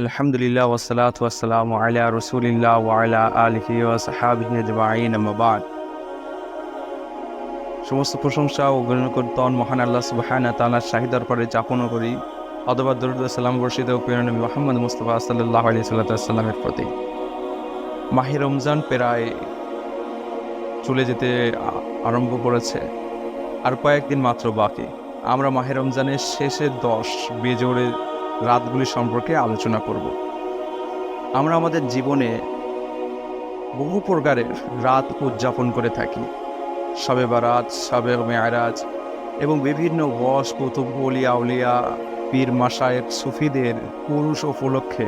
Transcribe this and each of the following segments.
আলহামদুলিল্লাহ ওয়াসসালাতু ওয়াসসালামু আলা রাসূলিল্লাহ ওয়া আলা আলিহি ওয়া সাহবিহি আজমাইন, আম্মা বা'দ। সমস্ত প্রশংসা ও গুণকীর্তন মহান আল্লাহ সুবহানাহু ওয়া তাআলার শাহী দরবারে যাপন করি। অথবা দরুদ ও সালাম বর্ষিত প্রিয় নবী মুহাম্মদ মুস্তাফা সাল্লাল্লাহু আলাইহি ওয়াসাল্লামের প্রতি। মাহে রমজান প্রায় চলে যেতে আরম্ভ করেছে, আর কয়েকদিন মাত্র বাকি। আমরা মাহে রমজানের শেষের 10 বেজোড়ের রাতগুলি সম্পর্কে আলোচনা করব। আমরা আমাদের জীবনে বহু প্রকারের রাত উদযাপন করে থাকি। শবে বারাত, শবে মেয়ারাজ এবং বিভিন্ন ওয়াস, কুতুব, ওলিয়া উলিয়া, পীর মাশায়েখ, সুফিদের পুরুষ উপলক্ষে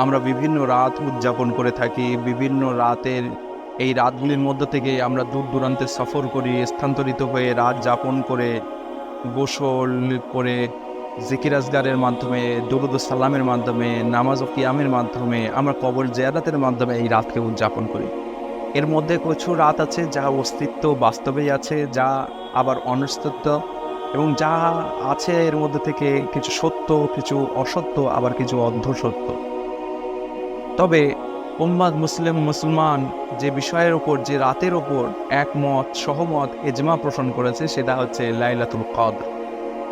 আমরা বিভিন্ন রাত উদযাপন করে থাকি। বিভিন্ন রাতের এই রাতগুলির মধ্য থেকে আমরা দূর দূরান্তে সফর করি, স্থানান্তরিত হয়ে রাত যাপন করে, গোসল করে, জিকির আজগারের মাধ্যমে, দুরুদ ও সালামের মাধ্যমে, নামাজ ও কিয়ামের মাধ্যমে, আমরা কবর জিয়ারতের মাধ্যমে এই রাতকে উদযাপন করি। এর মধ্যে কিছু রাত আছে যা অস্তিত্ব বাস্তবেই আছে, যা আবার অনস্তিত্ব, এবং যা আছে এর মধ্যে থেকে কিছু সত্য, কিছু অসত্য, আবার কিছু অর্ধসত্য। তবে মুসলমান যে বিষয়ের ওপর, যে রাতের ওপর একমত, সহমত, এজমা পোষণ করেছে, সেটা হচ্ছে লাইলাতুল কদর।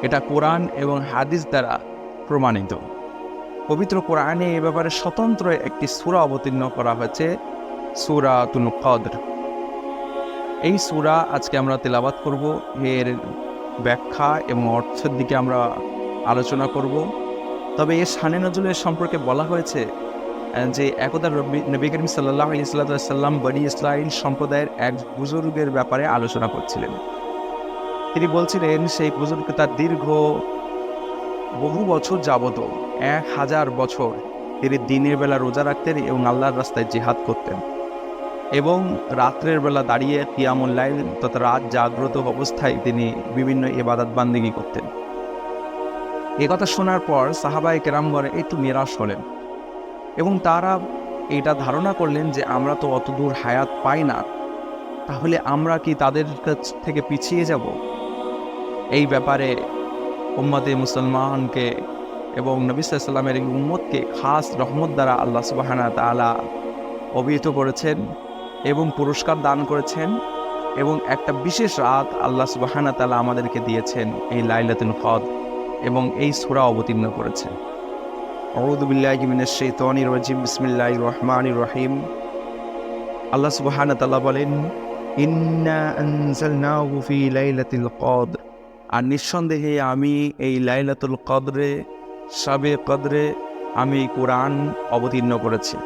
এটা কোরআন এবং হাদিস দ্বারা প্রমাণিত। পবিত্র কোরআনে এ ব্যাপারে স্বতন্ত্র একটি সূরা অবতীর্ণ করা হয়েছে, সূরাতুল কদর। এই সূরা আজকে আমরা তেলাওয়াত করব। এর ব্যাখ্যা এবং অর্থের দিকে আমরা আলোচনা করব। তবে এর শানে নজুলের সম্পর্কে বলা হয়েছে যে একদা নবী করিম সাল্লাল্লাহু আলাইহি ওয়াসাল্লাম বনী ইসরাইল সম্প্রদায়ের এক বুজুর্গের ব্যাপারে আলোচনা করছিলেন। তিনি বলছিলেন, সেই বুজুর্গ তার দীর্ঘ বহু বছর যাবত 1000 বছর তিনি দিনের বেলা রোজা রাখতেন এবং আল্লাহর রাস্তায় জিহাদ করতেন, এবং রাত্রের বেলা দাঁড়িয়ে কিয়ামুল লাইল তথা রাত জাগ্রত অবস্থায় তিনি বিভিন্ন ইবাদত বান্দেগী করতেন। এ কথা শোনার পর সাহাবায়ে কেরামগণ একটু নিরাশ হলেন এবং তারা এটা ধারণা করলেন যে আমরা তো অত দূর হায়াত পাই না, তাহলে আমরা কি তাদের কাছ থেকে পিছিয়ে যাব? এই ব্যাপারে উম্মতে মুসলমানকে এবং নবী সাল্লাল্লাহু আলাইহি ওয়াসাল্লামের এই উম্মতকে খাস রহমত দ্বারা আল্লাহ সুবহানাহু ওয়া তাআলা অভিহিত করেছেন এবং পুরস্কার দান করেছেন, এবং একটা বিশেষ রাত আল্লাহ সুবহানাহু ওয়া তাআলা আমাদেরকে দিয়েছেন, এই লাইলাতুল কদর, এবং এই সূরা অবতীর্ণ করেছেন। আউযু বিল্লাহি মিনাশ শাইতানির রাজিম, বিসমিল্লাহির রহমানির রহিম। আল্লাহ সুবহানাহু ওয়া তাআলা বলেন, ইন্না আনজালনাহু ফি লাইলাতিল কদর। আর নিঃসন্দেহে আমি এই লাইলাতুল কদরে, শবে কদরে আমি কোরআন অবতীর্ণ করেছি।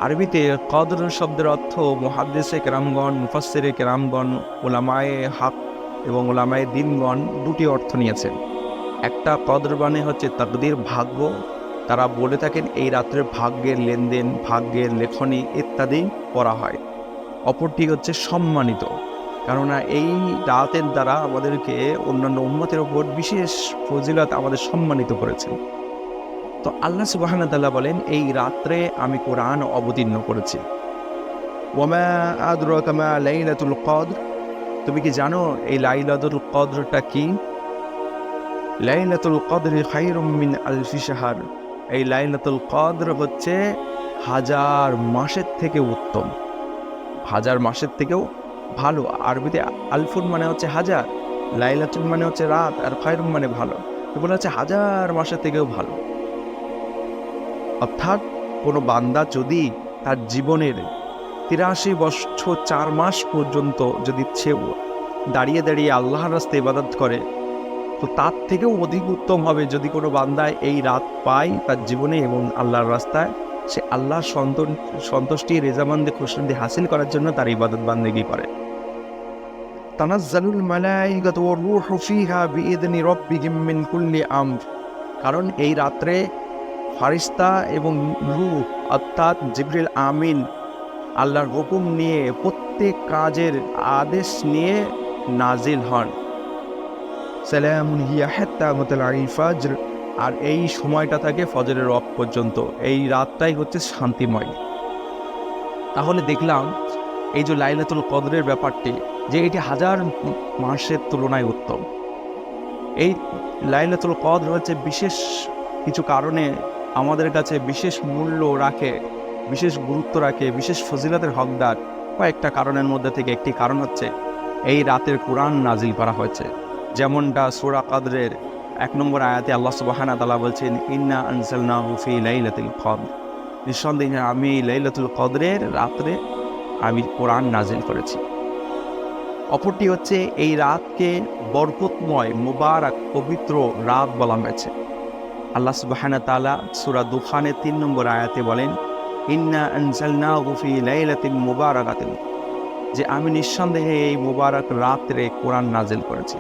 আরবিতে কদর শব্দের অর্থ মুহাদ্দিসে কেরামগণ, মুফাসসিরে কেরামগণ, উলামায়ে হক এবং উলামায়ে দ্বীনগণ দুটি অর্থ নিয়েছেন। একটা কদর মানে হচ্ছে তাকদীর, ভাগ্য। তারা বলে থাকেন এই রাত্রে ভাগ্যের লেনদেন, ভাগ্যের লেখনী ইত্যাদি করা হয়। অপরটি হচ্ছে সম্মানিত, কেননা এই রাতের দ্বারা আমাদেরকে অন্যান্য উম্মতের ওপর বিশেষ ফজিলত আমাদের সম্মানিত করেছেন। তো আল্লাহ সুবহানাহু ওয়া তাআলা বলেন, এই রাত্রে আমি কোরআন অবতীর্ণ করেছি। ওয়ামা আদরাকা মা লাইলাতুল কদর। তুমি কি জানো এই লাইলাতুল কদরটা কি? লাইলাতুল কদরি খায়রুম মিন আলফি শাহর। এই লাইলাতুল কদর হচ্ছে 1000 মাসের থেকে উত্তম, 1000 মাসের থেকেও ভালো। আরবিতে আলফুন মানে হচ্ছে 1000, লাইলাতুল মানে হচ্ছে রাত, আর খায়রুম মানে ভালো। এগুলো হচ্ছে 1000 মাসের থেকেও ভালো। অর্থাৎ কোনো বান্দা যদি তার জীবনের 83 বছর 4 মাস পর্যন্ত যদি দাঁড়িয়ে দাঁড়িয়ে আল্লাহর রাস্তায় ইবাদত করে, তো তার থেকেও অধিক উত্তম হবে যদি কোনো বান্দা এই রাত পায় তার জীবনে এবং আল্লাহর রাস্তায় সে আল্লাহর সন্তুষ্টি, রেজামন্দি, খুশনদি হাসিল করার জন্য তার ইবাদত বান্দেগী করে। তানাজ্জালুল মালাইকাতু ওয়ার রূহু ফিহা বিইذনি রাব্বিহিম মিন কুল্লি আমর। কারণ এই রাত্রে ফারিস্তা এবং রূহ অর্থাৎ জিবরিল আমিন আল্লাহর হুকুম নিয়ে প্রত্যেক কাজের আদেশ নিয়ে নাজিল হন। সালামুন হিয়া হাত্তা মাতলাইল ফাজর। আর এই সময়টা থাকে ফজরের ওয়াক্ত পর্যন্ত। এই রাতটাই হচ্ছে শান্তিময়। তাহলে দেখলাম এই যে লাইলাতুল কদরের ব্যাপারটি, যে এটি 1000 মাসের তুলনায় উত্তম। এই লাইলাতুল কদর হচ্ছে বিশেষ কিছু কারণে আমাদের কাছে বিশেষ মূল্য রাখে, বিশেষ গুরুত্ব রাখে, বিশেষ ফজিলতের হকদার। কয়েকটা কারণের মধ্যে থেকে একটি কারণ হচ্ছে এই রাতের কোরআন নাজিল করা হয়েছে। যেমনটা সূরা কদরের 1 নম্বর আয়াতে আল্লাহ সুবহানাহু ওয়া তাআলা বলছেন, ইন্না আনজালনাহু ফি লাইলাতিল কদর, নিঃসন্দেহে আমি লাইলাতুল কদরের রাত্রে আমি কোরআন নাজিল করেছি। অপরটি হচ্ছে এই রাতকে বরকতময়, মুবারক, পবিত্র রাত বলা হয়েছে। আল্লাহ সুবহানাহু ওয়া তাআলা সূরা দুখানের 3 নম্বর আয়াতে বলেন, ইন্না আনজালনাহু ফি লাইলাতিন মুবারাকাতিন, যে আমি নিঃসন্দেহে এই মুবারক রাত্রে কোরআন নাজিল করেছি।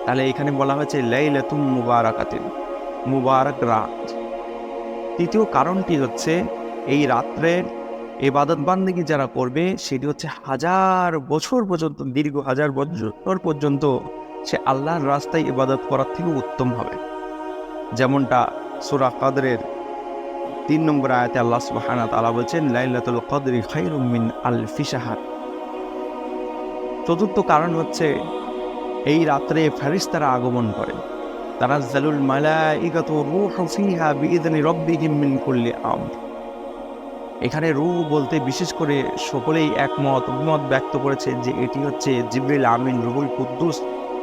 তাহলে এখানে বলা হয়েছে লাইলাতুম মুবারাকাতিন, মুবারক রাত। তৃতীয় কারণটি হচ্ছে এই রাত্রের ইবাদত বান্দেগী যারা করবে সেটি হচ্ছে হাজার বছর পর্যন্ত, দীর্ঘ হাজার বছর পর্যন্ত সে আল্লাহর রাস্তায় ইবাদত করার থেকে উত্তম হবে। যেমনটা সূরা কদরের 3 নম্বর আয়াতে আল্লাহ সুবহানাহু ওয়া তাআলা বলছেন, লাইলাতুল কদরি খায়রুম মিন আলফি শাহর। চতুর্থ কারণ হচ্ছে এই রাত্রে ফেরেশতারা আগমন করে। তানাজ্জালুল মালাইকাতু রূহু ফিহা বিইذনি রাব্বিহিম মিন কুল্লি আমর। এখানে রূহ বলতে বিশেষ করে সকলেই অভিমত ব্যক্ত করেছে যে এটি হচ্ছে জিবরিল আমিন, রুহুল কুদ্দুস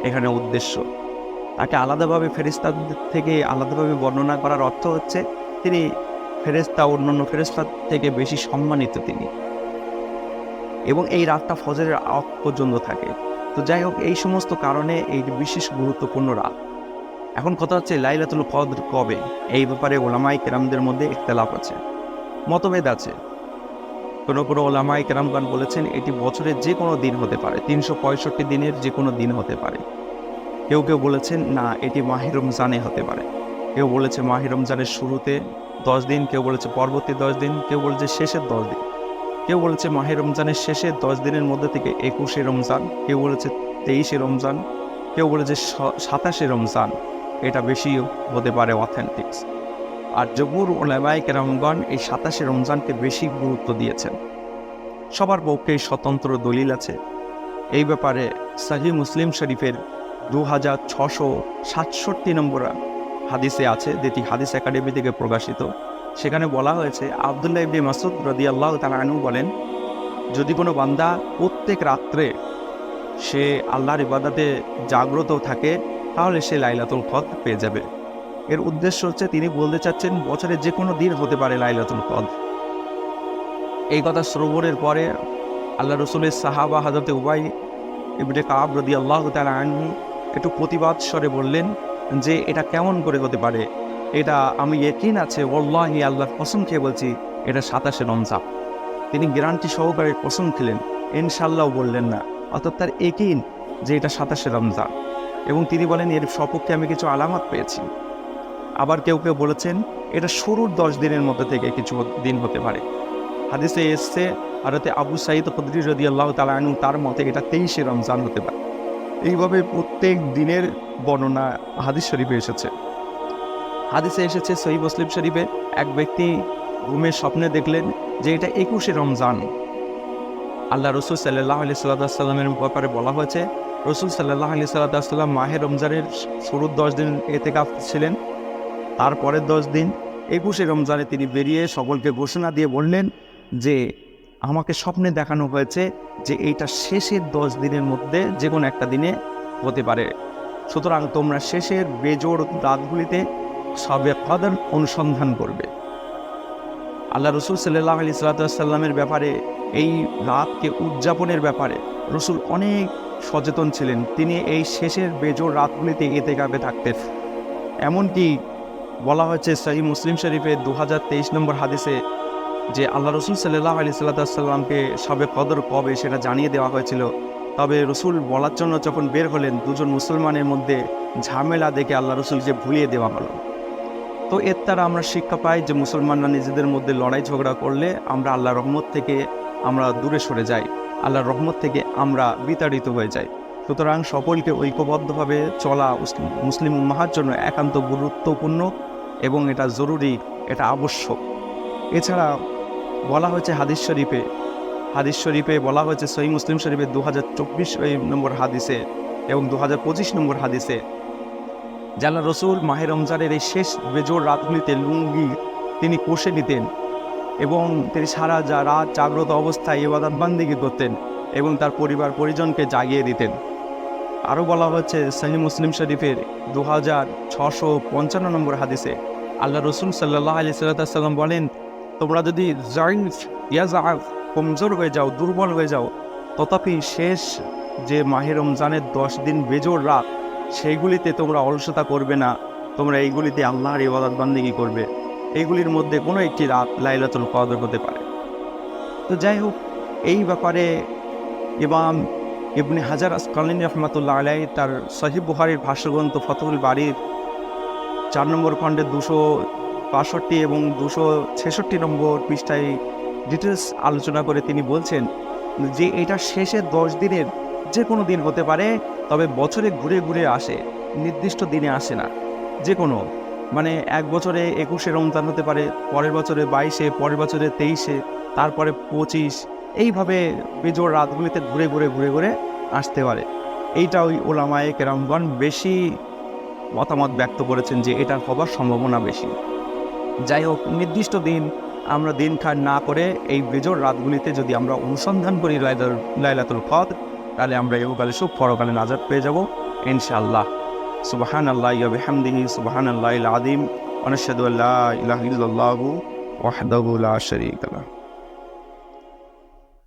এখানে উদ্দেশ্য। তাকে আলাদাভাবে ফেরেশতাদের থেকে আলাদাভাবে বর্ণনা করার অর্থ হচ্ছে তিনি ফেরেশতা, অন্যান্য ফেরেশতার থেকে বেশি সম্মানিত তিনি, এবং এই রাতটা ফজরের আগ পর্যন্ত থাকে। তো যাই হোক, এই সমস্ত কারণে এই বিশেষ গুরুত্বপূর্ণ রাত। এখন কথা হচ্ছে লাইলাতুল কদর কবে, এই ব্যাপারে ওলামায়ে কেরামদের মধ্যে ইখতিলাফ আছে, মতভেদ আছে। কোনো ওলামায়ে কেরামগণ বলেছেন এটি বছরের যে কোনো দিন হতে পারে, 365 দিনের যে কোনো দিন হতে পারে। কেউ কেউ বলেছেন না, এটি মাহে রমজানে হতে পারে। কেউ বলেছে মাহে রমজানের শুরুতে 10 দিন, কেউ বলেছে পরবর্তী 10 দিন, কেউ বলেছে শেষের 10 দিন, কেউ বলেছে মাহে রমজানের শেষের 10 দিনের মধ্যে থেকে 21শে রমজান, কেউ বলেছে 23শে রমজান, কেউ বলেছে 27শে রমজান। এটা বেশি হতে পারে অথেন্টিক্স। আর জমহুর উলামায়ে কেরামগণ এই 27শে রমজানকে বেশি গুরুত্ব দিয়েছেন। সবার পক্ষে স্বতন্ত্র দলিল আছে। এই ব্যাপারে সহিহ মুসলিম শরীফের 2667 নম্বর হাদিসে আছে, যেটি হাদিস একাডেমি থেকে প্রকাশিত। সেখানে বলা হয়েছে, আব্দুল্লাহ ইবনে মাসউদ রাদিয়াল্লাহু তাআলা আনহু বলেন, যদি কোনো বান্দা প্রত্যেক রাত্রে সে আল্লাহর ইবাদতে জাগ্রত থাকে তাহলে সে লাইলাতুল কদর পেয়ে যাবে। এর উদ্দেশ্য হচ্ছে তিনি বলতে চাচ্ছেন বছরের যে কোনো দিন হতে পারে লাইলাতুল কদর। এই কথা শ্রবণের পরে আল্লাহ রসুলের সাহাবা হযরত উবাই ইবনে কাব রাদিয়াল্লাহু তাআলা আনহু একটু প্রতিবাদ স্বরে বললেন যে এটা কেমন করে হতে পারে, এটা আমি ইয়াকিন আছে, ওয়াল্লাহি আল্লাহর কসম খেয়ে বলছি এটা 27শে রমজান। তিনি গ্যারান্টি সহকারে কসম খেলেন, ইনশাআল্লাহ বললেন না, অর্থাৎ তার ইয়াকিন যে এটা 27শে রমজান। এবং তিনি বলেন এর সপক্ষে আমি কিছু আলামত পেয়েছি। আবার কেউ কেউ বলেছেন এটা শুরুর 10 দিনের মধ্যে থেকে কিছু দিন হতে পারে। হাদিসে এসছে হযরত আবু সাঈদ খুদরি রাদিয়াল্লাহু তাআলা আনহু তার মতে এটা 23শে রমজান হতে পারে। এইভাবে প্রত্যেক দিনের বর্ণনা হাদিস শরীফে এসেছে। হাদিসে এসেছে সহিহ মুসলিম শরীফে এক ব্যক্তি ঘুমের স্বপ্নে দেখলেন যে এটা 21শে রমজান। আল্লাহ রসুল সাল্লাল্লাহু আলাইহি সাল্লামের ব্যাপারে বলা হয়েছে, রসুল সাল্লাল্লাহু আলাইহি সাল্লাম মাহে রমজানের শুরুর 10 দিন ইতিকাফ ছিলেন। তারপরের 10 দিন 21শে রমজানে তিনি বেরিয়ে সকলকে ঘোষণা দিয়ে বললেন যে আমাকে স্বপ্নে দেখানো হয়েছে যে এইটা শেষের 10 দিনের মধ্যে যে কোনো একটা দিনে হতে পারে। সুতরাং তোমরা শেষের বেজোড় রাতগুলিতে শবে কদর অনুসন্ধান করবে। আল্লাহ রসুল সাল্লাল্লাহু আলাইহি সাল্লামের ব্যাপারে, এই রাতকে উদযাপনের ব্যাপারে রসুল অনেক সচেতন ছিলেন। তিনি এই শেষের বেজোড় রাতগুলিতে ইতিকাফে থাকতেন। এমনকি বলা হয়েছে সহিহ মুসলিম শরীফের 2023 নম্বর হাদিসে যে আল্লাহ রসুল সাল্লাল্লাহু আলাইহি সাল্লামকে শবে কদর কবে সেটা জানিয়ে দেওয়া হয়েছিল। তবে রসুল বলার জন্য যখন বের হলেন, দুজন মুসলমানের মধ্যে ঝামেলা দেখে আল্লাহ রসুলকে ভুলিয়ে দেওয়া হলো। তো এর দ্বারা আমরা শিক্ষা পাই যে মুসলমানরা নিজেদের মধ্যে লড়াই ঝগড়া করলে আমরা আল্লাহর রহমত থেকে আমরা দূরে সরে যাই, আল্লাহর রহমত থেকে আমরা বিতাড়িত হয়ে যাই। সুতরাং সকলকে ঐক্যবদ্ধভাবে চলা মুসলিম উম্মাহর জন্য একান্ত গুরুত্বপূর্ণ এবং এটা জরুরি, এটা আবশ্যক। এছাড়া বলা হয়েছে হাদিস শরীফে বলা হয়েছে সহিহ মুসলিম শরীফের 2024 নম্বর হাদিসে এবং 2025 নম্বর হাদিসে যে আল্লাহ রসুল মাহে রমজানের এই শেষ বেজোড় রাতগুলিতে লুঙ্গি তিনি কষে নিতেন এবং তিনি সারা রাত জাগ্রত অবস্থায় ইবাদত বান্দিগি করতেন এবং তার পরিবার পরিজনকে জাগিয়ে দিতেন। আরও বলা হচ্ছে সহিহ মুসলিম শরীফের 2655 নম্বর হাদিসে আল্লাহ রসুল সাল্লাল্লাহু আলাইহি সাল্লাম বলেন, তোমরা যদি কমজোর হয়ে যাও, দুর্বল হয়ে যাও, তথাপি শেষ যে মাহে রমজানের 10 দিন বেজোড় রাত, সেইগুলিতে তোমরা অলসতা করবে না, তোমরা এইগুলিতে আল্লাহর ইবাদত বান্দিগি করবে। এইগুলির মধ্যে কোনো একটি রাত লাইলাতুল কদর হতে পারে। তো যাই হোক, এই ব্যাপারে ইমাম ইবনে হাজার আসকালানী রহমাতুল্লাহ আলাইহি তার সহিহ বুখারীর ভাষ্যগ্রন্থ ফাতহুল বারীর 4 নম্বর খণ্ডে 262 এবং 266 নম্বর পৃষ্ঠায় ডিটেলস আলোচনা করে তিনি বলছেন যে এটা শেষের 10 দিনের যে কোনো দিন হতে পারে, তবে বছরে ঘুরে ঘুরে আসে, নির্দিষ্ট দিনে আসে না। যে কোনো মানে এক বছরে 21শে রমজান হতে পারে, পরের বছরে 22শে, পরের বছরে 23শে, তারপরে 25, এইভাবে বেজোড় রাতগুলিতে ঘুরে ঘুরে ঘুরে ঘুরে আসতে পারে। এইটা ওই ওলামায়ে কেরামগণ বেশি মতামত ব্যক্ত করেছেন যে এটার হবার সম্ভাবনা বেশি। যাই হোক, নির্দিষ্ট দিন আমরা দিন খান না করে এই বেজোড় রাতগুলিতে যদি আমরা অনুসন্ধান করি লাইলাতুল কদর, তাহলে আমরা ইহকালে সুখ, পরকালে নাজাত পেয়ে যাব ইনশাআল্লাহ। সুবহানাল্লাহি ওয়া বিহামদিহি, সুবহানাল্লাহিল আযীম, ওয়া নাশহাদু আল্লা ইলাহা ইল্লাল্লাহু ওয়াহদাহু লা শারীকা লাহু।